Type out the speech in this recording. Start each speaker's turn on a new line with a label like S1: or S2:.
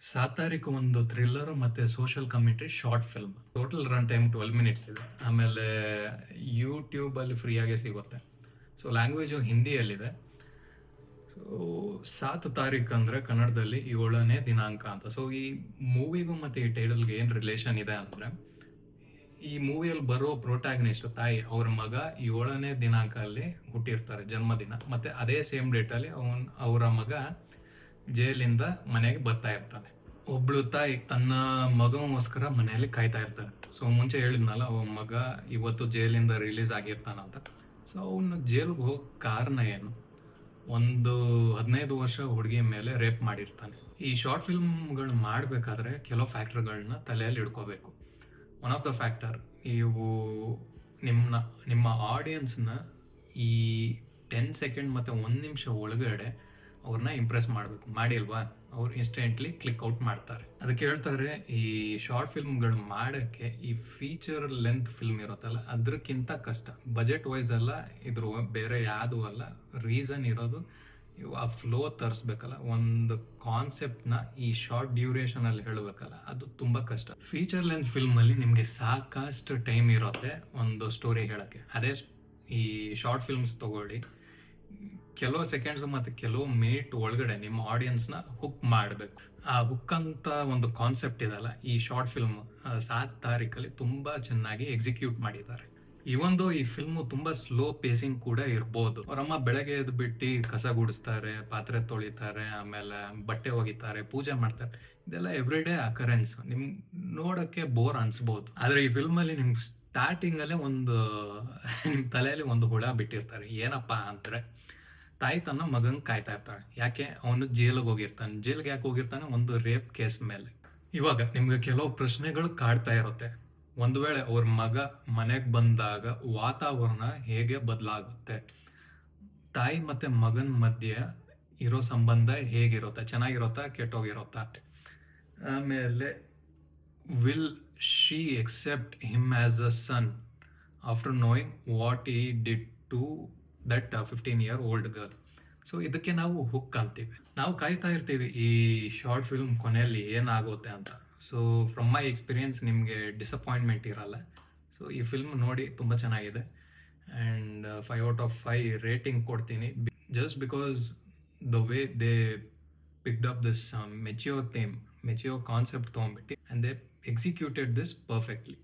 S1: ಸಾತಾರಿಕ್ ಒಂದು ಥ್ರಿಲ್ಲರ್ ಮತ್ತೆ social commentary short film. Total run time 12 minutes ಇದೆ. ಆಮೇಲೆ ಯೂಟ್ಯೂಬಲ್ಲಿ ಫ್ರೀಯಾಗೆ ಸಿಗುತ್ತೆ. ಸೊ ಲ್ಯಾಂಗ್ವೇಜು ಹಿಂದಿಯಲ್ಲಿದೆ. ಸೊ 7 ತಾರೀಖ್ ಅಂದರೆ ಕನ್ನಡದಲ್ಲಿ 7ನೇ ದಿನಾಂಕ ಅಂತ. ಸೊ ಈ ಮೂವಿಗೂ ಮತ್ತು ಈ ಟೈಟಲ್ಗೆ ಏನು ರಿಲೇಷನ್ ಇದೆ ಅಂದರೆ, ಈ ಮೂವಿಯಲ್ಲಿ ಬರೋ ಪ್ರೊಟ್ಯಾಗನಿಸ್ಟ್ ತಾಯಿ ಅವ್ರ ಮಗ 7ನೇ ದಿನಾಂಕ ಅಲ್ಲಿ ಹುಟ್ಟಿರ್ತಾರೆ, ಜನ್ಮದಿನ. ಮತ್ತು ಅದೇ ಸೇಮ್ ಡೇಟಲ್ಲಿ ಅವರ ಮಗ ಜೈಲಿಂದ ಮನೆಗೆ ಬರ್ತಾ ಇರ್ತಾನೆ. ಒಬ್ಳು ತಾಯಿ ತನ್ನ ಮಗನಿಗೋಸ್ಕರ ಮನೆಯಲ್ಲಿ ಕಾಯ್ತಾ ಇರ್ತಾನೆ. ಸೊ ಮುಂಚೆ ಹೇಳಿದ್ನಲ್ಲ, ಅವನ ಮಗ ಇವತ್ತು ಜೈಲಿಂದ ರಿಲೀಸ್ ಆಗಿರ್ತಾನಂತ. ಸೊ ಅವನು ಜೈಲಿಗೆ ಹೋಗೋ ಕಾರಣ ಏನು? ಒಂದು 15 ವರ್ಷ ಹುಡುಗಿ ಮೇಲೆ ರೇಪ್ ಮಾಡಿರ್ತಾನೆ. ಈ ಶಾರ್ಟ್ ಫಿಲ್ಮ್ಗಳು ಮಾಡಬೇಕಾದ್ರೆ ಕೆಲವು ಫ್ಯಾಕ್ಟರ್ಗಳನ್ನ ತಲೆಯಲ್ಲಿ ಇಡ್ಕೋಬೇಕು. ಒನ್ ಆಫ್ ದ ಫ್ಯಾಕ್ಟರ್, ಇವು ನಿಮ್ಮ ಆಡಿಯನ್ಸ್ನ ಈ 10 ಸೆಕೆಂಡ್ ಮತ್ತು 1 ನಿಮಿಷ ಒಳಗಡೆ ಅವ್ರನ್ನ ಇಂಪ್ರೆಸ್ ಮಾಡಬೇಕು. ಮಾಡಿಲ್ವಾ, ಅವ್ರು ಇನ್ಸ್ಟೆಂಟ್ಲಿ ಕ್ಲಿಕ್ ಔಟ್ ಮಾಡ್ತಾರೆ. ಅದಕ್ಕೆ ಹೇಳ್ತಾರೆ, ಈ ಶಾರ್ಟ್ ಫಿಲ್ಮ್ಗಳು ಮಾಡೋಕ್ಕೆ ಈ ಫೀಚರ್ ಲೆಂತ್ ಫಿಲ್ಮ್ ಇರುತ್ತಲ್ಲ ಅದಕ್ಕಿಂತ ಕಷ್ಟ. ಬಜೆಟ್ ವೈಸ್ ಅಲ್ಲ, ಇದ್ರ ಬೇರೆ ಯಾವುದೂ ಅಲ್ಲ. ರೀಸನ್ ಇರೋದು ಇವು ಆ ಫ್ಲೋ ತರಿಸ್ಬೇಕಲ್ಲ, ಒಂದು ಕಾನ್ಸೆಪ್ಟ್ನ ಈ ಶಾರ್ಟ್ ಡ್ಯೂರೇಷನಲ್ಲಿ ಹೇಳಬೇಕಲ್ಲ, ಅದು ತುಂಬ ಕಷ್ಟ. ಫೀಚರ್ ಲೆಂತ್ ಫಿಲ್ಮಲ್ಲಿ ನಿಮಗೆ ಸಾಕಷ್ಟು ಟೈಮ್ ಇರುತ್ತೆ ಒಂದು ಸ್ಟೋರಿ ಹೇಳೋಕ್ಕೆ. ಅದೇ ಈ ಶಾರ್ಟ್ ಫಿಲ್ಮ್ಸ್ ತಗೊಳ್ಳಿ, ಕೆಲವು ಸೆಕೆಂಡ್ಸ್ ಮತ್ತು ಕೆಲವು ಮಿನಿಟ್ ಒಳಗಡೆ ನಿಮ್ಮ ಆಡಿಯನ್ಸ್ನ ಹುಕ್ ಮಾಡಬೇಕು. ಆ ಹುಕ್ ಅಂತ ಒಂದು ಕಾನ್ಸೆಪ್ಟ್ ಇದೆಲ್ಲ, ಈ ಶಾರ್ಟ್ ಫಿಲ್ಮ್ 7 ತಾರೀಕಲ್ಲಿ ತುಂಬ ಚೆನ್ನಾಗಿ ಎಕ್ಸಿಕ್ಯೂಟ್ ಮಾಡಿದ್ದಾರೆ. ಇವೊಂದು ಈ ಫಿಲ್ಮು ತುಂಬ ಸ್ಲೋ ಪೇಸಿಂಗ್ ಕೂಡ ಇರ್ಬೋದು. ಅವರಮ್ಮ ಬೆಳಗ್ಗೆ ಎದ್ದು ಬಿಟ್ಟು ಕಸ ಗುಡಿಸ್ತಾರೆ, ಪಾತ್ರೆ ತೊಳಿತಾರೆ, ಆಮೇಲೆ ಬಟ್ಟೆ ಒಗಿತಾರೆ, ಪೂಜೆ ಮಾಡ್ತಾರೆ. ಇದೆಲ್ಲ ಎವ್ರಿ ಡೇ ಅಕರೆನ್ಸ್. ನಿಮ್ಗೆ ನೋಡೋಕ್ಕೆ ಬೋರ್ ಅನ್ಸ್ಬೋದು. ಆದರೆ ಈ ಫಿಲ್ಮಲ್ಲಿ ನಿಮ್ಗೆ ಸ್ಟಾರ್ಟಿಂಗಲ್ಲೇ ಒಂದು ನಿಮ್ಮ ತಲೆಯಲ್ಲಿ ಒಂದು ಹುಳ ಬಿಟ್ಟಿರ್ತಾರೆ. ಏನಪ್ಪ ಅಂದರೆ, ತಾಯಿ ತನ್ನ ಮಗಂಗೆ ಕಾಯ್ತಾ ಇರ್ತಾಳೆ. ಯಾಕೆ? ಅವನು ಜೈಲಿಗೆ ಹೋಗಿರ್ತಾನೆ. ಜೈಲಿಗೆ ಯಾಕೆ ಹೋಗಿರ್ತಾನೆ? ಒಂದು ರೇಪ್ ಕೇಸ್ ಮೇಲೆ. ಇವಾಗ ನಿಮ್ಗೆ ಕೆಲವು ಪ್ರಶ್ನೆಗಳು ಕಾಡ್ತಾ ಇರುತ್ತೆ. ಒಂದು ವೇಳೆ ಅವ್ರ ಮಗ ಮನೆಗೆ ಬಂದಾಗ ವಾತಾವರಣ ಹೇಗೆ ಬದಲಾಗುತ್ತೆ? ತಾಯಿ ಮತ್ತೆ ಮಗನ ಮಧ್ಯೆ ಇರೋ ಸಂಬಂಧ ಹೇಗಿರುತ್ತೆ? ಚೆನ್ನಾಗಿರುತ್ತಾ, ಕೆಟ್ಟೋಗಿರುತ್ತಾ? ಆಮೇಲೆ will she accept him as a son after knowing what he did to that 15-year-old girl. So ಇದಕ್ಕೆ ನಾವು ಹುಕ್ ಅಂತೀವಿ. ನಾವು ಕಾಯ್ತಾ ಇರ್ತೀವಿ ಈ ಶಾರ್ಟ್ ಫಿಲ್ಮ್ ಕೊನೆಯಲ್ಲಿ ಏನಾಗುತ್ತೆ ಅಂತ. ಸೊ ಫ್ರಮ್ ಮೈ ಎಕ್ಸ್ಪೀರಿಯನ್ಸ್ ನಿಮಗೆ ಡಿಸಪಾಯಿಂಟ್ಮೆಂಟ್ ಇರಲ್ಲ. ಸೊ ಈ ಫಿಲ್ಮ್ ನೋಡಿ ತುಂಬ ಚೆನ್ನಾಗಿದೆ. ಆ್ಯಂಡ್ 5/5 ರೇಟಿಂಗ್ ಕೊಡ್ತೀನಿ. Just because the way they picked up this mature theme, mature concept ತೊಗೊಂಡ್ಬಿಟ್ಟು, and they executed this perfectly.